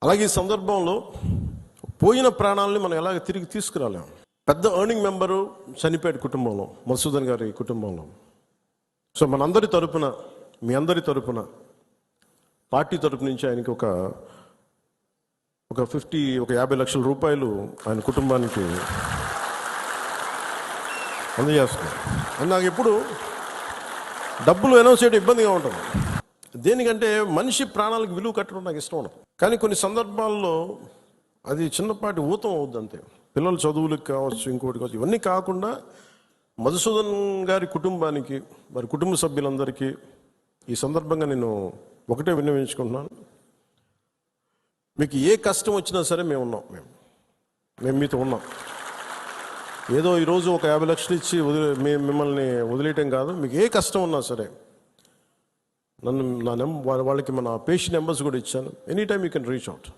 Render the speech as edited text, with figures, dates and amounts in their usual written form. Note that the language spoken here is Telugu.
అలాగే ఈ సందర్భంలో పోయిన ప్రాణాలని మనం ఎలాగ తిరిగి తీసుకురాలేం. పెద్ద ఎర్నింగ్ మెంబరు చనిపోయాడు కుటుంబంలో, మధుసూదన్ గారి కుటుంబంలో. సో మనందరి తరపున, మీ అందరి తరపున, పార్టీ తరపు నుంచి ఆయనకి ఒక 50 లక్షల రూపాయలు ఆయన కుటుంబానికి అందజేస్తున్నాం. అని నాకు ఎప్పుడు డబ్బులు అనౌన్స్ చేయడం ఇబ్బందిగా ఉంటుంది. దేనికంటే మనిషి ప్రాణాలకు విలువ కట్టడం నాకు ఇష్టం ఉండదు. కానీ కొన్ని సందర్భాల్లో అది చిన్నపాటి ఊతం అవుద్ది అంతే. పిల్లల చదువులకు కావచ్చు, ఇంకోటి కావచ్చు. ఇవన్నీ కాకుండా మధుసూదన్ గారి కుటుంబానికి, వారి కుటుంబ సభ్యులందరికీ ఈ సందర్భంగా నేను ఒకటే విన్నవించుకుంటున్నాను. మీకు ఏ కష్టం వచ్చినా సరే మేము ఉన్నాం. మేము మీతో ఉన్నాం. ఏదో ఈరోజు ఒక 50 లక్షలు ఇచ్చి మిమ్మల్ని వదిలేయటం కాదు. మీకు ఏ కష్టం ఉన్నా సరే వాళ్ళకి మన పేషెంట్ నెంబర్స్ కూడా ఇచ్చాను. Any time you can reach out.